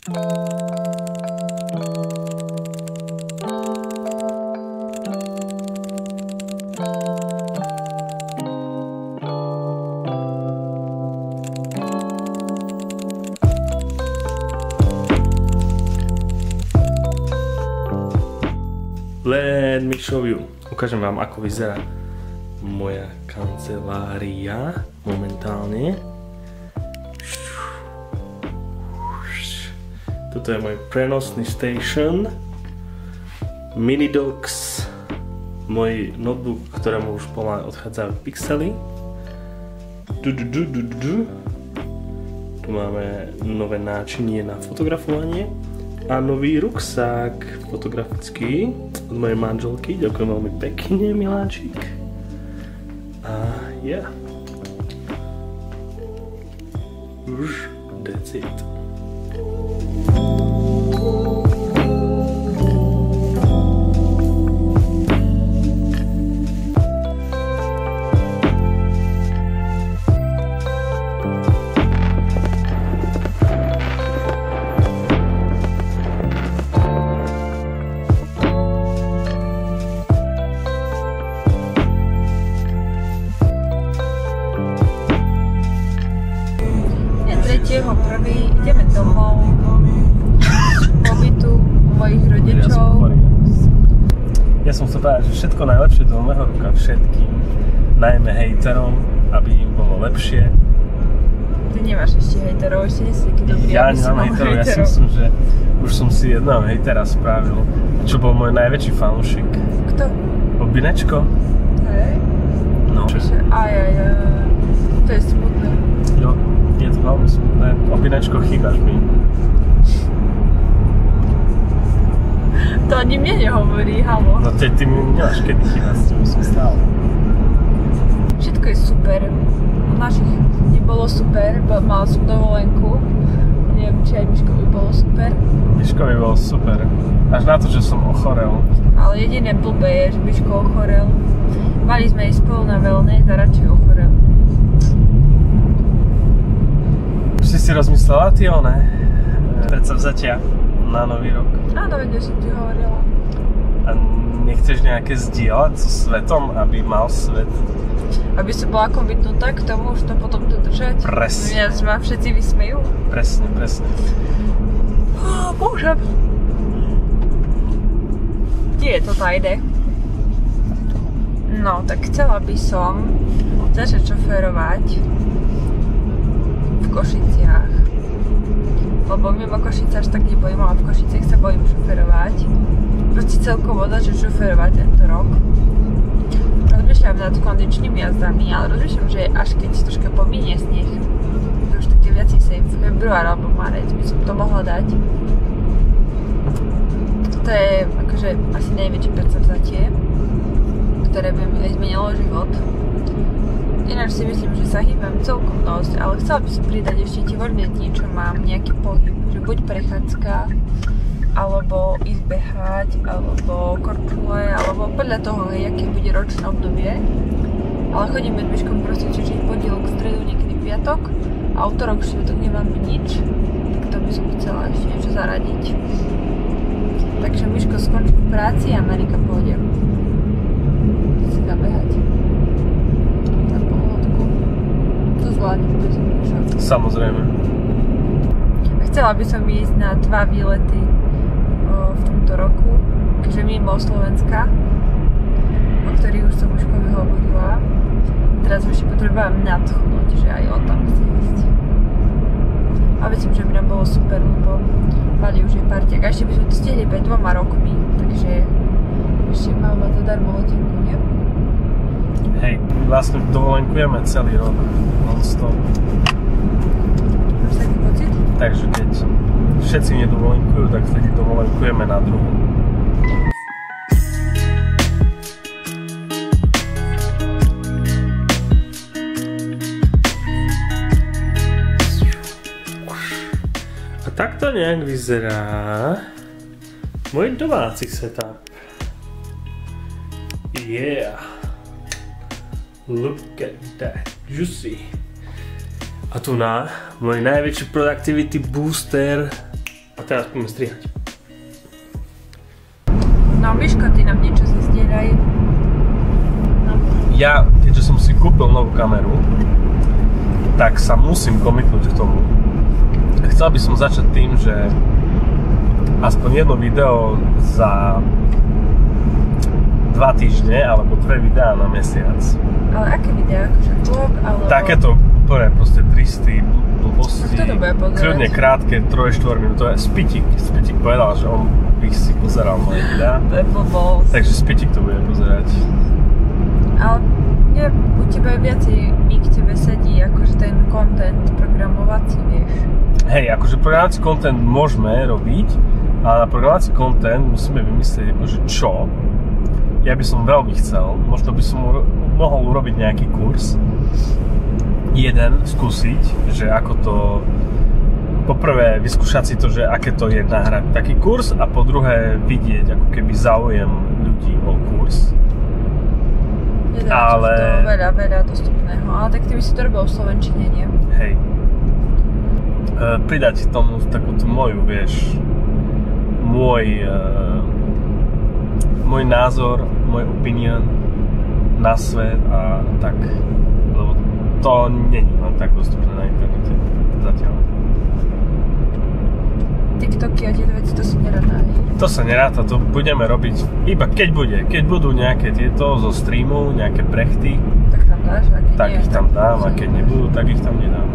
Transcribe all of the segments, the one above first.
Let me show you. Ukážem vám, ako vyzerá moja kancelária momentálne. Toto je môj prenosný station. Minidox. Môj notebook, ktorému už pomaly odchádzajú pixely. Tu máme nové náčinie na fotografovanie. A nový ruksák fotografický od mojej manželky. Ďakujem veľmi pekne, miláčik. A yeah. Už that's it. Prvý ideme domov pobytu u mojich rodičov. Ja som chcel povedať, že všetko najlepšie do môjho ruka všetkým, najmä hejterom, aby im bolo lepšie. Ty nemáš ešte hejterov, ešte nie si taký dobrý, ja nemám hejterov, ja si myslím, že už som si jedného hejtera spravil, čo bol môj najväčší fanúšik. Kto? Obinečko. Hej? No. Aj, to je smutné. Jo, je to veľmi smutné. Obinečko, chýbaš mi. To ani mne nehovorí, halo. No ty mi nemáš kedy chýbať, s tým som stále. Všetko je super. U našich nebolo super, mal som dovolenku. Neviem, či aj Miškovi bolo super. Miškovi bolo super. Až na to, že som ochorel. Ale jediné blbé je, že Miško ochorel. Mali sme ísť spolu na wellness a radšej ochorel. Už si rozmyslela ty one? Predsavzatia na nový rok. Áno, veď som ti hovorila. A nechceš nejaké zdieľať so svetom, aby mal svet? Aby som bola komitnutá k tomu, už to potom to držať. Presne. Mňa ma všetci vysmejú. Presne. Bože. Kde je to tajde? No, tak chcela by som začať šoférovať v Košiciach. Lebo mimo Košice až tak nebojím, ale v Košiciach sa bojím šoférovať. Proste celkovo začať šoférovať tento rok. Rozmýšľam nad kondičnými jazdami, ale rozmýšľam, že až keď troška pominie sneh, to už také viac safe, február alebo marec by som to mohla dať. Toto je akože asi najväčšie predsavzatie, ktoré by mi zmenilo život. Ináč si myslím, že sa hýbam celkom dosť, ale chcela by som pridať ešte tie voľbie, čo mám, nejaký pohyb, že buď prechádzka, alebo ísť behať, alebo korčule, alebo podľa toho, aké bude ročné obdobie. Ale chodíme s Miškom proste čižiť pondelok, stredu, niekedy piatok a utorok, štvrtok nemám nič, tak to by som chcela ešte niečo zaradiť. Takže Miško skončí v práci a Marika pôjde si zabehať. Na pohodku. To zvládnem bez Miša. Samozrejme. Chcela by som ísť na 2 výlety v tomto roku, keďže mimo Slovenska, o ktorých už som Miškovi hovorila. Teraz ešte potrebujem nadchnúť, že aj on tam chce ísť. A myslím, že by nám bolo super, lebo mali už je parťák. A ešte by sme to stihli pred 2 rokmi, takže ešte máme zadarmo hodinku, nie? Hej, vlastne dovolenkujeme celý rok, non-stop. Máš taký pocit? Takže keď všetci nedovolenkujú, tak vtedy dovolenkujeme na druhú. A takto nejak vyzerá môj domáci setup. Yeah! Look at that, juicy. A tu na môj najväčší productivity booster, a teraz poďme strihať. No, Miško, ty nám niečo zazdieľaj. No. Ja, keďže som si kúpil novú kameru, tak sa musím komitnúť k tomu. Chcel by som začať tým, že aspoň jedno video za 2 týždne, alebo 2 videá na mesiac. Ale aké videá? Akože vlog, alebo... Takéto úplne proste tristy, blbosti, A kto to bude pozerať? kľudne krátke, 3-4 minútové. Spitik povedal, že on by si pozeral moje videá. To je blbosť. Takže Spitik to bude pozerať. Ale nie, u teba je viacej mi k tebe sedí, akože ten content programovací, vieš. Hej, akože programovací content môžeme robiť, ale na programovací content musíme vymyslieť akože čo. Ja by som veľmi chcel, možno by som mohol urobiť nejaký kurz. Jeden skúsiť, že ako to... Poprvé vyskúšať si to, že aké to je nahrať taký kurz a po druhé vidieť ako keby záujem ľudí o kurz. Ale... To veľa dostupného, ale tak ty by si to robil v slovenčine, nie? Hej. Pridať tomu takúto moju, vieš, môj názor, môj opinion na svet a tak. Lebo to není len tak dostupné na internete zatiaľ. TikToky a tieto veci, to sa neráta, hej? To sa neráta, to budeme robiť iba keď bude. Keď budú nejaké tieto zo streamu, nejaké prechty, Tak tam dáš, a keď tak nie, ich tam dám a keď nebudú, tak ich tam nedám.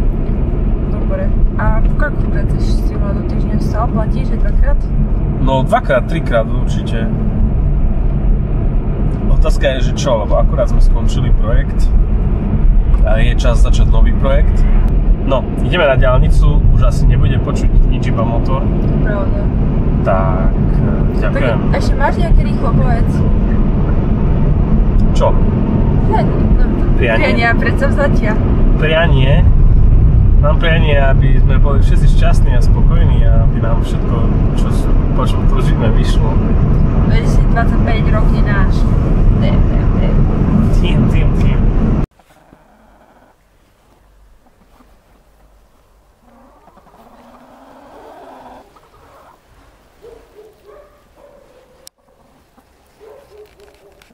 Dobre. A koľkokrát chceš streamovať do týždňa? Sa oplatí, že 2-krát? No 2-krát, 3-krát určite. Otázka je, že čo, lebo akurát sme skončili projekt a je čas začať nový projekt. No, ideme na diaľnicu, už asi nebude počuť nič, iba motor. Pravda. Tak, ďakujem. Tak ešte máš nejaké rýchlo povedz? Čo? Priania, predsavzatia. Prianie. Mám prianie, aby sme boli všetci šťastní a spokojní a aby nám všetko, po čom túžime, vyšlo. 2025 rok je náš. Tým.